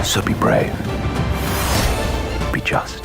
So be brave. Be just.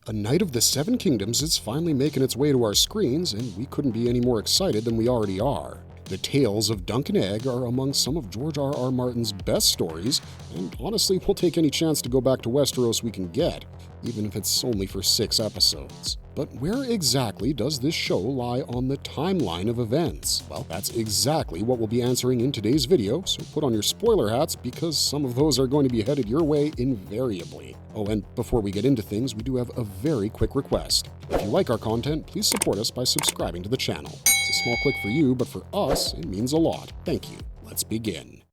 A Knight of the Seven Kingdoms is finally making its way to our screens, and we couldn't be any more excited than we already are. The tales of Dunk and Egg are among some of George R.R. Martin's best stories, and honestly, we'll take any chance to go back to Westeros we can get, even if it's only for 6 episodes. But where exactly does this show lie on the timeline of events? Well, that's exactly what we'll be answering in today's video, so put on your spoiler hats because some of those are going to be headed your way invariably. Oh, and before we get into things, we do have a very quick request. If you like our content, please support us by subscribing to the channel. It's a small click for you, but for us, it means a lot. Thank you. Let's begin.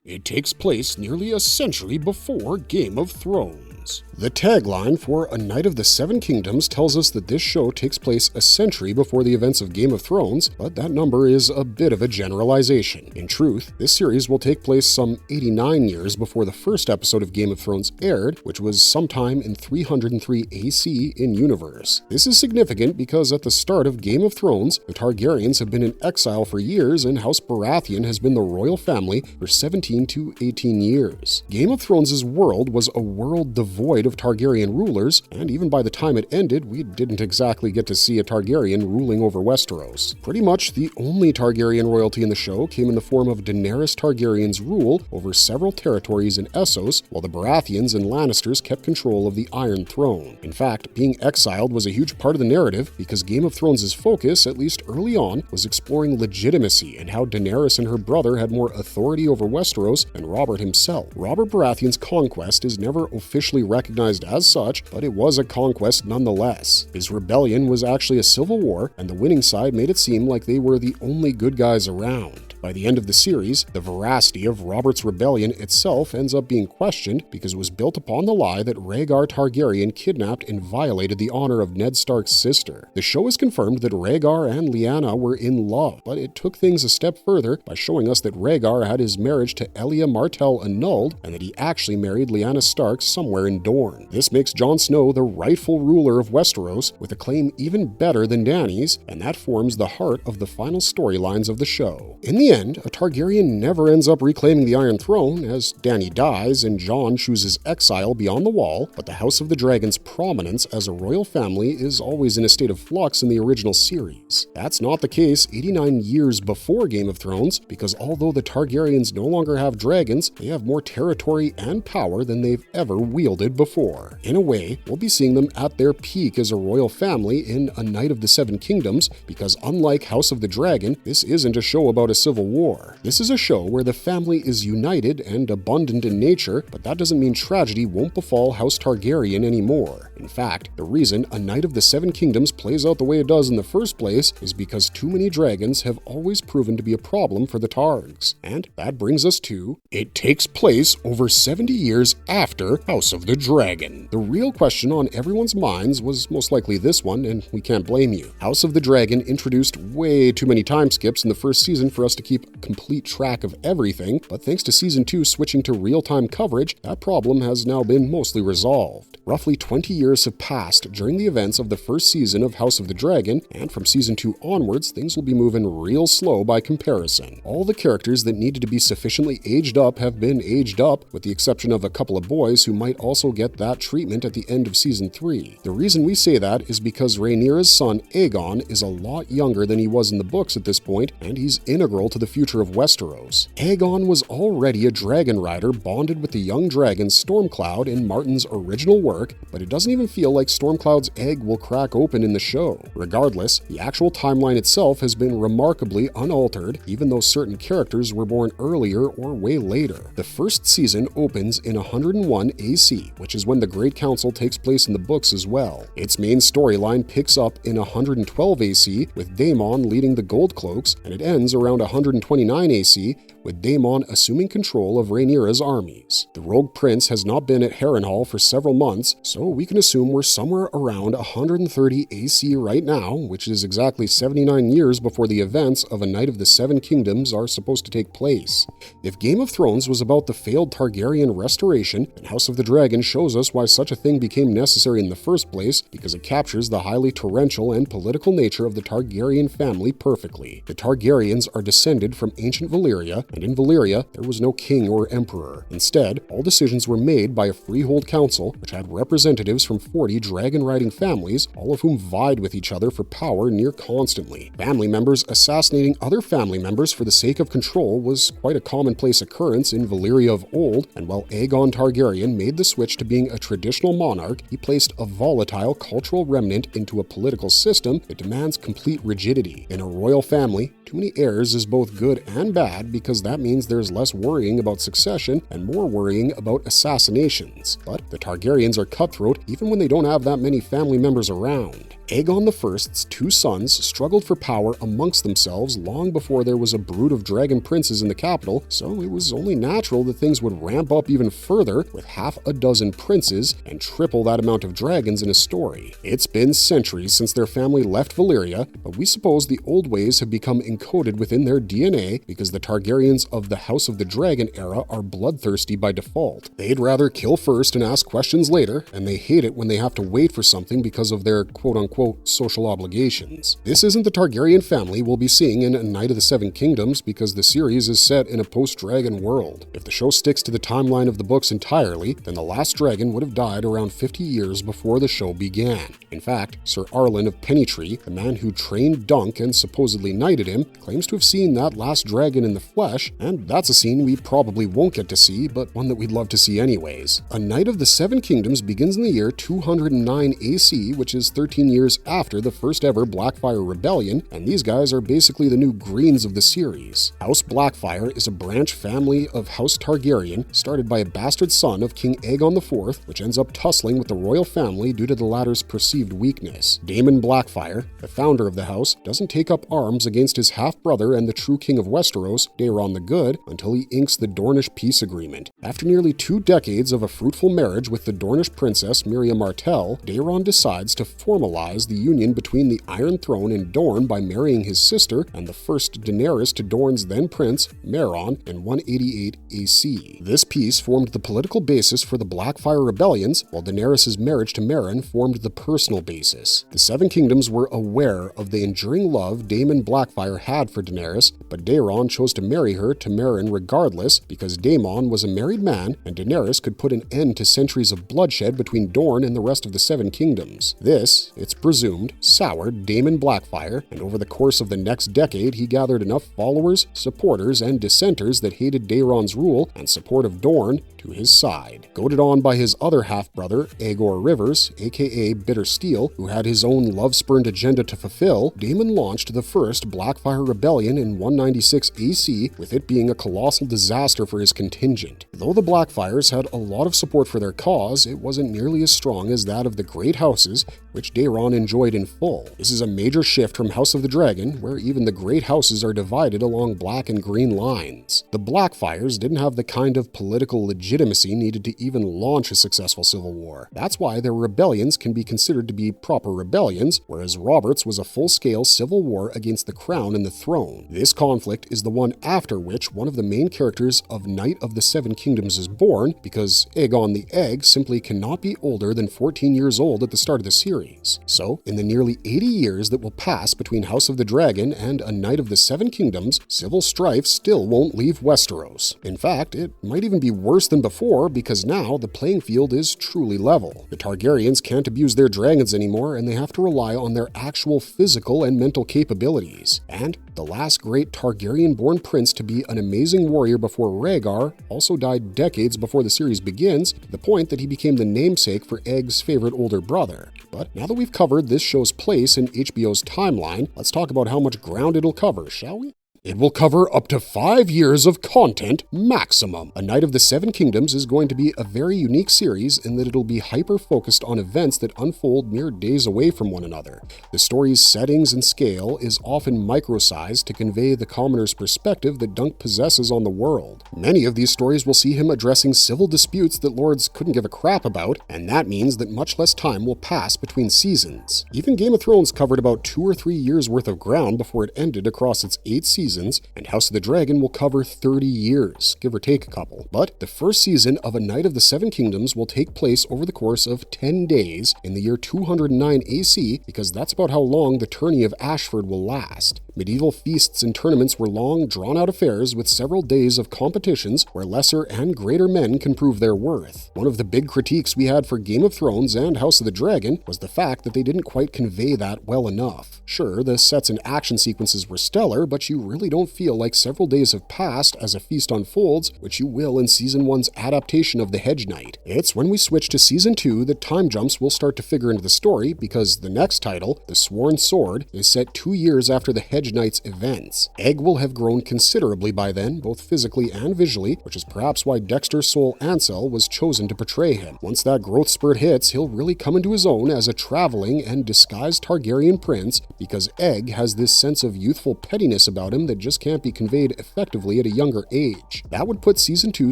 It takes place nearly a century before Game of Thrones. The tagline for A Knight of the Seven Kingdoms tells us that this show takes place a century before the events of Game of Thrones, but that number is a bit of a generalization. In truth, this series will take place some 89 years before the first episode of Game of Thrones aired, which was sometime in 303 AC in universe. This is significant because at the start of Game of Thrones, the Targaryens have been in exile for years and House Baratheon has been the royal family for 17 to 18 years. Game of Thrones' world was a world devoid of Targaryen rulers, and even by the time it ended, we didn't exactly get to see a Targaryen ruling over Westeros. Pretty much the only Targaryen royalty in the show came in the form of Daenerys Targaryen's rule over several territories in Essos, while the Baratheons and Lannisters kept control of the Iron Throne. In fact, being exiled was a huge part of the narrative because Game of Thrones' focus, at least early on, was exploring legitimacy and how Daenerys and her brother had more authority over Westeros than Robert himself. Robert Baratheon's conquest is never officially recognized as such, but it was a conquest nonetheless. His rebellion was actually a civil war, and the winning side made it seem like they were the only good guys around. By the end of the series, the veracity of Robert's rebellion itself ends up being questioned because it was built upon the lie that Rhaegar Targaryen kidnapped and violated the honor of Ned Stark's sister. The show has confirmed that Rhaegar and Lyanna were in love, but it took things a step further by showing us that Rhaegar had his marriage to Elia Martell annulled and that he actually married Lyanna Stark somewhere in Dorne. This makes Jon Snow the rightful ruler of Westeros, with a claim even better than Dany's, and that forms the heart of the final storylines of the show. In the end, a Targaryen never ends up reclaiming the Iron Throne, as Dany dies and Jon chooses exile beyond the Wall, but the House of the Dragon's prominence as a royal family is always in a state of flux in the original series. That's not the case 89 years before Game of Thrones, because although the Targaryens no longer have dragons, they have more territory and power than they've ever wielded before. In a way, we'll be seeing them at their peak as a royal family in A Knight of the Seven Kingdoms, because unlike House of the Dragon, this isn't a show about a civil war. This is a show where the family is united and abundant in nature, but that doesn't mean tragedy won't befall House Targaryen anymore. In fact, the reason A Knight of the Seven Kingdoms plays out the way it does in the first place is because too many dragons have always proven to be a problem for the Targs. And that brings us to, it takes place over 70 years after House of the Dragon. The real question on everyone's minds was most likely this one, and we can't blame you. House of the Dragon introduced way too many time skips in the first season for us to keep complete track of everything, but thanks to Season 2 switching to real-time coverage, that problem has now been mostly resolved. Roughly 20 years have passed during the events of the first season of House of the Dragon, and from Season 2 onwards, things will be moving real slow by comparison. All the characters that needed to be sufficiently aged up have been aged up, with the exception of a couple of boys who might also get that treatment at the end of Season 3. The reason we say that is because Rhaenyra's son Aegon is a lot younger than he was in the books at this point, and he's integral to the future of Westeros. Aegon was already a dragon rider bonded with the young dragon Stormcloud in Martin's original work, but it doesn't even feel like Stormcloud's egg will crack open in the show. Regardless, the actual timeline itself has been remarkably unaltered, even though certain characters were born earlier or way later. The first season opens in 101 AC, which is when the Great Council takes place in the books as well. Its main storyline picks up in 112 AC, with Daemon leading the Gold Cloaks, and it ends around 129 AC, with Daemon assuming control of Rhaenyra's armies. The Rogue Prince has not been at Harrenhal for several months, so we can assume we're somewhere around 130 AC right now, which is exactly 79 years before the events of A Knight of the Seven Kingdoms are supposed to take place. If Game of Thrones was about the failed Targaryen restoration, then House of the Dragon shows us why such a thing became necessary in the first place, because it captures the highly torrential and political nature of the Targaryen family perfectly. The Targaryens are descended from ancient Valyria, and in Valyria, there was no king or emperor. Instead, all decisions were made by a freehold council, which had representatives from 40 dragon-riding families, all of whom vied with each other for power near constantly. Family members assassinating other family members for the sake of control was quite a commonplace occurrence in Valyria of old, and while Aegon Targaryen made the switch to being a traditional monarch, he placed a volatile cultural remnant into a political system that demands complete rigidity. In a royal family, too many heirs is both good and bad because that means there's less worrying about succession and more worrying about assassinations. But the Targaryens are cutthroat even when they don't have that many family members around. Aegon I's 2 sons struggled for power amongst themselves long before there was a brood of dragon princes in the capital, so it was only natural that things would ramp up even further with half a dozen princes and triple that amount of dragons in a story. It's been centuries since their family left Valyria, but we suppose the old ways have become encoded within their DNA because the Targaryens of the House of the Dragon era are bloodthirsty by default. They'd rather kill first and ask questions later, and they hate it when they have to wait for something because of their quote-unquote social obligations. This isn't the Targaryen family we'll be seeing in A Knight of the Seven Kingdoms because the series is set in a post-dragon world. If the show sticks to the timeline of the books entirely, then the last dragon would have died around 50 years before the show began. In fact, Sir Arlen of Pennytree, the man who trained Dunk and supposedly knighted him, claims to have seen that last dragon in the flesh, and that's a scene we probably won't get to see, but one that we'd love to see anyways. A Knight of the Seven Kingdoms begins in the year 209 AC, which is 13 years after the first ever Blackfire Rebellion, and these guys are basically the new Greens of the series. House Blackfire is a branch family of House Targaryen, started by a bastard son of King Aegon IV, which ends up tussling with the royal family due to the latter's perceived weakness. Daemon Blackfire, the founder of the house, doesn't take up arms against his half-brother and the true king of Westeros, Daeron the Good, until he inks the Dornish peace agreement. After nearly 2 decades of a fruitful marriage with the Dornish princess Miriam Martell, Daeron decides to formalize the union between the Iron Throne and Dorne by marrying his sister and the first Daenerys to Dorne's then prince, Meryn, in 188 AC. This peace formed the political basis for the Blackfire Rebellions, while Daenerys' marriage to Meryn formed the personal basis. The Seven Kingdoms were aware of the enduring love Daemon Blackfire had for Daenerys, but Daeron chose to marry her to Meryn regardless because Daemon was a married man and Daenerys could put an end to centuries of bloodshed between Dorne and the rest of the Seven Kingdoms. This, it's presumed, soured Daemon Blackfire, and over the course of the next decade he gathered enough followers, supporters, and dissenters that hated Daeron's rule and support of Dorne to his side. Goaded on by his other half-brother, Aegor Rivers, aka Bitter Steel, who had his own love-spurned agenda to fulfill, Daemon launched the first Blackfire Rebellion in 196 AC, with it being a colossal disaster for his contingent. Though the Blackfires had a lot of support for their cause, it wasn't nearly as strong as that of the Great Houses, which Daeron enjoyed in full. This is a major shift from House of the Dragon, where even the Great Houses are divided along black and green lines. The Blackfires didn't have the kind of political legitimacy needed to even launch a successful civil war. That's why their rebellions can be considered to be proper rebellions, whereas Robert's was a full-scale civil war against the crown and the throne. This conflict is the one after which one of the main characters of Knight of the Seven Kingdoms is born, because Aegon the Egg simply cannot be older than 14 years old at the start of the series. So, in the nearly 80 years that will pass between House of the Dragon and A Knight of the Seven Kingdoms, civil strife still won't leave Westeros. In fact, it might even be worse than before because now the playing field is truly level. The Targaryens can't abuse their dragons anymore and they have to rely on their actual physical and mental capabilities. And the last great Targaryen-born prince to be an amazing warrior before Rhaegar also died decades before the series begins, to the point that he became the namesake for Egg's favorite older brother. But now that we've covered this show's place in HBO's timeline, let's talk about how much ground it'll cover, shall we? It will cover up to 5 years of content maximum. A Knight of the Seven Kingdoms is going to be a very unique series in that it'll be hyper-focused on events that unfold mere days away from one another. The story's settings and scale is often micro-sized to convey the commoner's perspective that Dunk possesses on the world. Many of these stories will see him addressing civil disputes that lords couldn't give a crap about, and that means that much less time will pass between seasons. Even Game of Thrones covered about 2 or 3 years worth of ground before it ended across its 8 seasons, and House of the Dragon will cover 30 years, give or take a couple. But the first season of A Knight of the Seven Kingdoms will take place over the course of 10 days in the year 209 AC, because that's about how long the tourney of Ashford will last. Medieval feasts and tournaments were long, drawn-out affairs with several days of competitions where lesser and greater men can prove their worth. One of the big critiques we had for Game of Thrones and House of the Dragon was the fact that they didn't quite convey that well enough. Sure, the sets and action sequences were stellar, but you really don't feel like several days have passed as a feast unfolds, which you will in Season 1's adaptation of The Hedge Knight. It's when we switch to Season 2 that time jumps will start to figure into the story, because the next title, The Sworn Sword, is set 2 years after the Hedge Knight's events. Egg will have grown considerably by then, both physically and visually, which is perhaps why Dexter Soul Ansel was chosen to portray him. Once that growth spurt hits, he'll really come into his own as a traveling and disguised Targaryen prince, because Egg has this sense of youthful pettiness about him that just can't be conveyed effectively at a younger age. That would put Season 2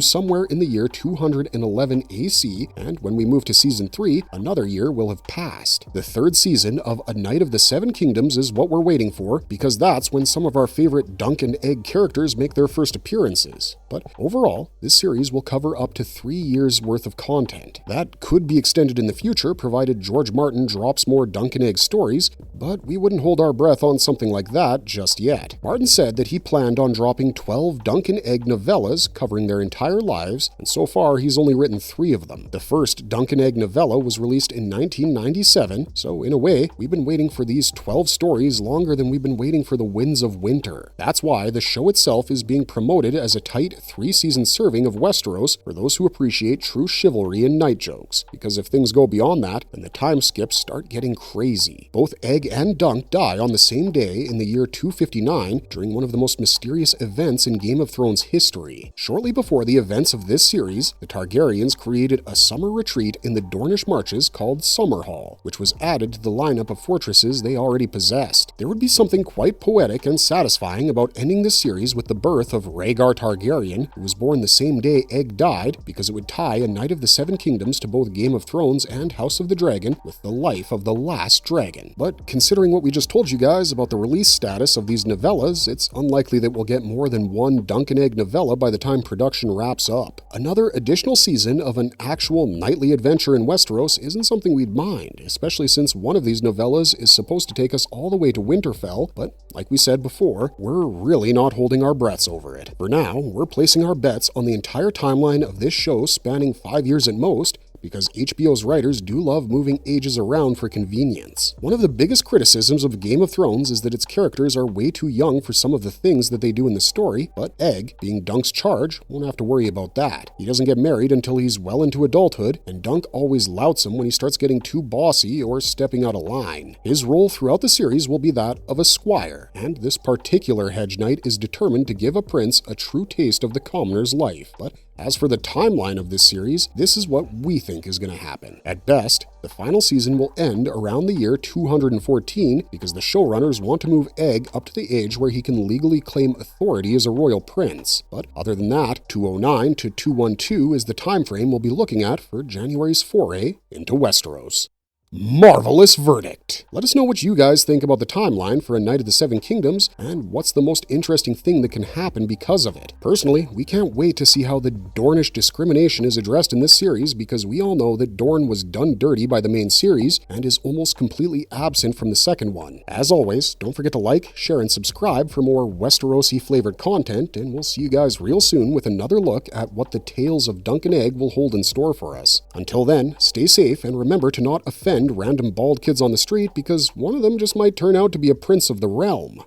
somewhere in the year 211 AC, and when we move to Season 3, another year will have passed. The third season of A Knight of the Seven Kingdoms is what we're waiting for, because that's when some of our favorite Dunk and Egg characters make their first appearances. But overall, this series will cover up to 3 years worth of content. That could be extended in the future, provided George Martin drops more Dunk and Egg stories, but we wouldn't hold our breath on something like that just yet. Martin said that he planned on dropping 12 Dunk and Egg novellas covering their entire lives, and so far he's only written 3 of them. The first Dunk and Egg novella was released in 1997, so in a way, we've been waiting for these 12 stories longer than we've been waiting for the Winds of Winter. That's why the show itself is being promoted as a tight 3-season serving of Westeros for those who appreciate true chivalry and knight jokes, because if things go beyond that, then the time skips start getting crazy. Both Egg and Dunk die on the same day in the year 259 during one of the most mysterious events in Game of Thrones history. Shortly before the events of this series, the Targaryens created a summer retreat in the Dornish Marches called Summerhall, which was added to the lineup of fortresses they already possessed. There would be something quite poetic and satisfying about ending the series with the birth of Rhaegar Targaryen, who was born the same day Egg died, because it would tie A Knight of the Seven Kingdoms to both Game of Thrones and House of the Dragon with the life of the last dragon. But considering what we just told you guys about the release status of these novellas, it's unlikely that we'll get more than one Dunk and Egg novella by the time production wraps up. Another additional season of an actual nightly adventure in Westeros isn't something we'd mind, especially since one of these novellas is supposed to take us all the way to Winterfell, but like we said before, we're really not holding our breaths over it. For now, we're placing our bets on the entire timeline of this show spanning 5 years at most, because HBO's writers do love moving ages around for convenience. One of the biggest criticisms of Game of Thrones is that its characters are way too young for some of the things that they do in the story, but Egg, being Dunk's charge, won't have to worry about that. He doesn't get married until he's well into adulthood, and Dunk always louts him when he starts getting too bossy or stepping out of line. His role throughout the series will be that of a squire, and this particular Hedge Knight is determined to give a prince a true taste of the commoner's life. But as for the timeline of this series, this is what we think is going to happen. At best, the final season will end around the year 214 because the showrunners want to move Egg up to the age where he can legally claim authority as a royal prince. But other than that, 209 to 212 is the time frame we'll be looking at for January's foray into Westeros. Marvelous verdict! Let us know what you guys think about the timeline for A Knight of the Seven Kingdoms, and what's the most interesting thing that can happen because of it. Personally, we can't wait to see how the Dornish discrimination is addressed in this series, because we all know that Dorne was done dirty by the main series, and is almost completely absent from the second one. As always, don't forget to like, share, and subscribe for more Westerosi flavored content, and we'll see you guys real soon with another look at what the tales of Dunk and Egg will hold in store for us. Until then, stay safe, and remember to not offend random bald kids on the street, because one of them just might turn out to be a prince of the realm.